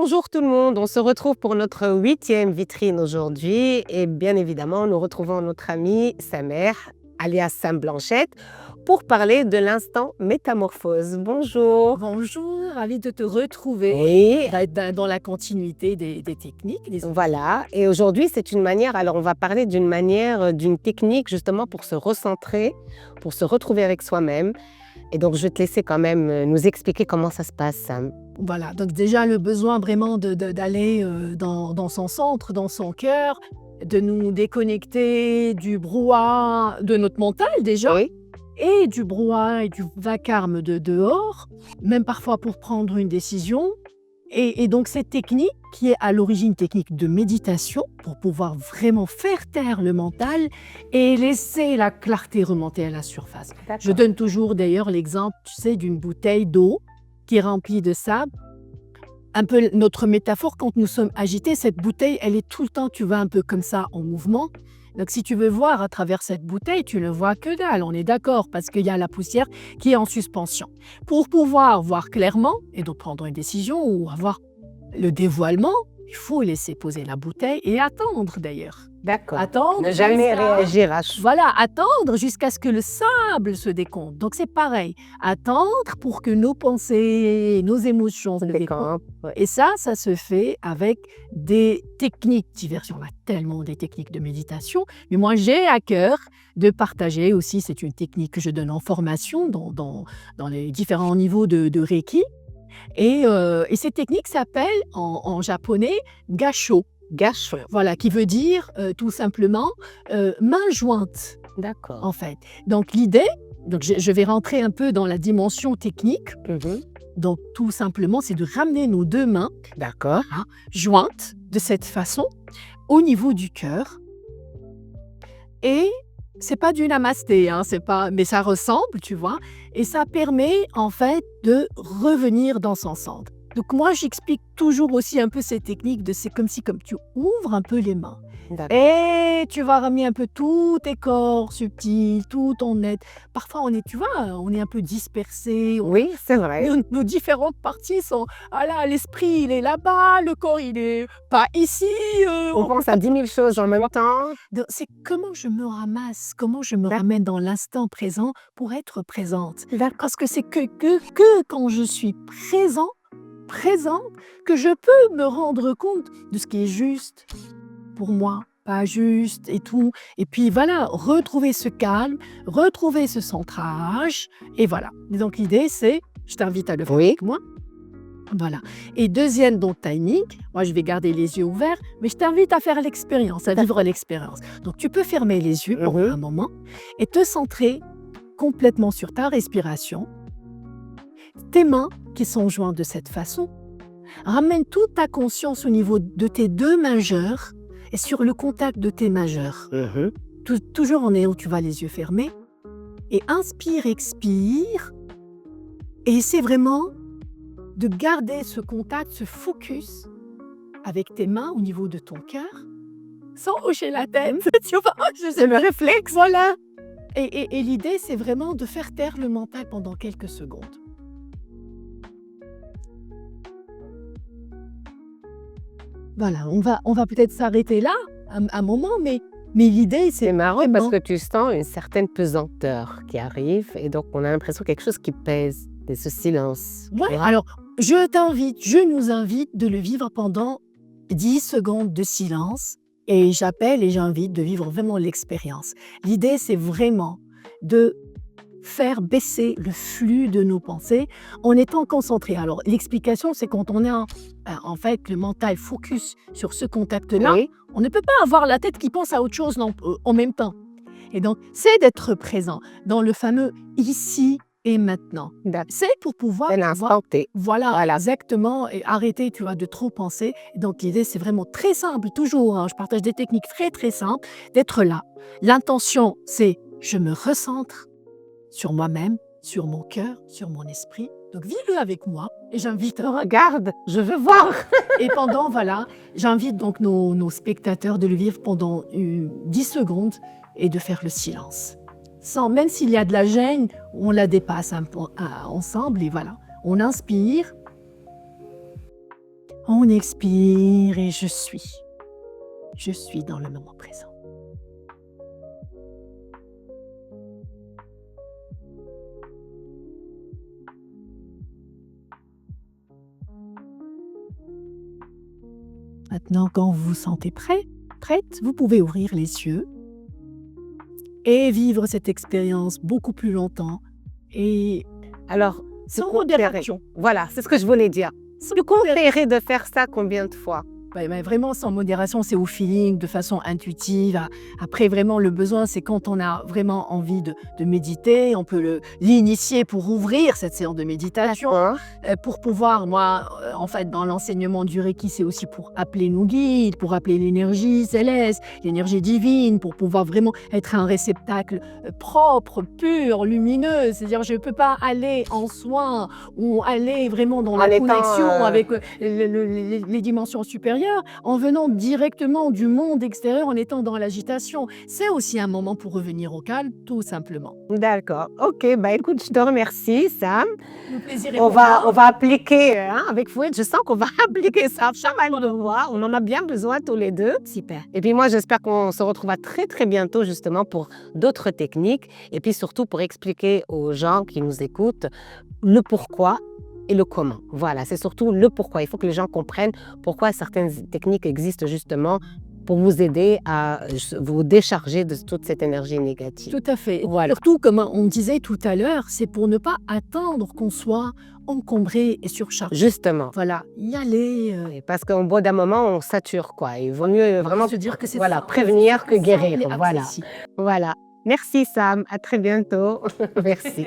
Bonjour tout le monde, on se retrouve pour notre 8e vitrine aujourd'hui et bien évidemment nous retrouvons notre amie Samer, alias Sam Blanchette, pour parler de l'instant métamorphose. Bonjour. Bonjour, ravie de te retrouver. Oui, Dans la continuité des techniques. voilà, et aujourd'hui c'est une manière, alors on va parler d'une manière, d'une technique justement pour se recentrer, pour se retrouver avec soi-même. Et donc je vais te laisser quand même nous expliquer comment ça se passe, Sam. Voilà, donc déjà le besoin vraiment d'aller dans son centre, dans son cœur, de nous déconnecter du brouhaha de notre mental déjà, Oui, et du brouhaha et du vacarme de dehors, même parfois pour prendre une décision. Et donc cette technique, qui est à l'origine technique de méditation, pour pouvoir vraiment faire taire le mental et laisser la clarté remonter à la surface. Je donne toujours d'ailleurs l'exemple, tu sais, d'une bouteille d'eau qui est remplie de sable. Un peu notre métaphore, quand nous sommes agités, cette bouteille, elle est tout le temps, tu vois, un peu comme ça, en mouvement. Donc si tu veux voir à travers cette bouteille, tu ne vois que dalle, on est d'accord, parce qu'il y a la poussière qui est en suspension. Pour pouvoir voir clairement, et donc prendre une décision ou avoir le dévoilement, il faut laisser poser la bouteille et attendre d'ailleurs. d'accord. Attendre. Ne jamais réagir à chaud. Voilà, attendre jusqu'à ce que le sable se décompte. Donc c'est pareil, attendre pour que nos pensées, nos émotions se décomptent. Et ça se fait avec des techniques diverses. On a tellement des techniques de méditation, mais moi j'ai à cœur de partager aussi, c'est une technique que je donne en formation dans les différents niveaux de Reiki. Et cette technique s'appelle en japonais gasho. Gâche. Voilà, qui veut dire tout simplement main jointe, D'accord. en fait. Donc l'idée, donc je vais rentrer un peu dans la dimension technique. Donc tout simplement, c'est de ramener nos deux mains D'accord. jointes de cette façon au niveau du cœur. Et c'est pas du namasté, c'est pas, mais ça ressemble, tu vois. Et ça permet en fait de revenir dans son centre. Donc moi, j'explique toujours aussi un peu cette technique de c'est comme tu ouvres un peu les mains. D'accord. Et tu vas ramener un peu tous tes corps subtils, tout ton être. Parfois, on est un peu dispersé. Oui, c'est vrai. Nos différentes parties sont, l'esprit, il est là-bas, le corps, il est pas ici. On pense à 10 000 choses en même temps. Donc, c'est comment je me ramasse, comment je me ramène dans l'instant présent pour être présente. D'accord. Parce que c'est que quand je suis présente, que je peux me rendre compte de ce qui est juste pour moi, pas juste et tout. Et puis voilà, retrouver ce calme, retrouver ce centrage. Et voilà. Et donc l'idée, c'est, je t'invite à le faire avec moi. Voilà. Et deuxième timing, moi je vais garder les yeux ouverts, mais je t'invite à faire l'expérience, à vivre l'expérience. Donc tu peux fermer les yeux pour un moment et te centrer complètement sur ta respiration. Tes mains qui sont jointes de cette façon, ramène toute ta conscience au niveau de tes deux majeurs et sur le contact de tes majeurs. Toujours en ayant, tu vas les yeux fermés. Et inspire, expire. Et essaie vraiment de garder ce contact, ce focus avec tes mains au niveau de ton cœur, sans hocher la tête. Tu vois, c'est le réflexe. Voilà. Et l'idée, c'est vraiment de faire taire le mental pendant quelques secondes. Voilà, on va peut-être s'arrêter là un moment, mais l'idée, c'est marrant parce que tu sens une certaine pesanteur qui arrive et donc on a l'impression quelque chose qui pèse, c'est ce silence. Ouais, alors je nous invite de le vivre pendant 10 secondes de silence et j'appelle et j'invite de vivre vraiment l'expérience. L'idée, c'est vraiment de faire baisser le flux de nos pensées en étant concentré. Alors, l'explication, c'est quand on est en fait le mental focus sur ce contact-là, on ne peut pas avoir la tête qui pense à autre chose en même temps. Et donc, c'est d'être présent dans le fameux ici et maintenant. C'est pour pouvoir... C'est l'instant T. Voilà, exactement, et arrêter, tu vois, de trop penser. Et donc, l'idée, c'est vraiment très simple, toujours. Je partage des techniques très, très simples, d'être là. L'intention, c'est je me recentre sur moi-même, sur mon cœur, sur mon esprit. Donc, vis-le avec moi et j'invite... Regarde, je veux voir. Et pendant, j'invite donc nos spectateurs de le vivre pendant 10 secondes et de faire le silence. Même s'il y a de la gêne, on la dépasse ensemble et voilà. On inspire, On expire et je suis. Je suis dans le moment présent. Maintenant, quand vous vous sentez prêt, prête, vous pouvez ouvrir les yeux et vivre cette expérience beaucoup plus longtemps et Alors, sans vous conseillerez- modération. Voilà, c'est ce que je voulais dire. Vous conseillerez de faire ça combien de fois? Mais vraiment, sans modération, c'est au feeling, de façon intuitive. Après, vraiment, le besoin, c'est quand on a vraiment envie de méditer, on peut l'initier pour ouvrir cette séance de méditation. Hein? Pour pouvoir, moi, en fait, dans l'enseignement du Reiki, c'est aussi pour appeler nos guides, pour appeler l'énergie céleste, l'énergie divine, pour pouvoir vraiment être un réceptacle propre, pur, lumineux. C'est-à-dire, je ne peux pas aller en soi ou aller vraiment dans En la étant, connexion avec les dimensions supérieures en venant directement du monde extérieur, en étant dans l'agitation. C'est aussi un moment pour revenir au calme, tout simplement. D'accord. Ok, bah écoute, je te remercie, Sam. Le plaisir est On pour moi. va appliquer avec Fouette. Je sens qu'on va appliquer ça. Ça va le voir. On en a bien besoin tous les deux. Super. Et puis moi, j'espère qu'on se retrouvera très très bientôt justement pour d'autres techniques et puis surtout pour expliquer aux gens qui nous écoutent le pourquoi et le comment. Voilà, c'est surtout le pourquoi. Il faut que les gens comprennent pourquoi certaines techniques existent justement pour vous aider à vous décharger de toute cette énergie négative. Tout à fait. Voilà. Surtout, comme on disait tout à l'heure, c'est pour ne pas attendre qu'on soit encombré et surchargé. Justement. Voilà, y aller. Et parce qu'au bout d'un moment, on sature quoi. Il vaut mieux vraiment se dire que c'est voilà, simple, prévenir que guérir. simple et Voilà. accessible. Voilà. Merci Sam. À très bientôt. Merci.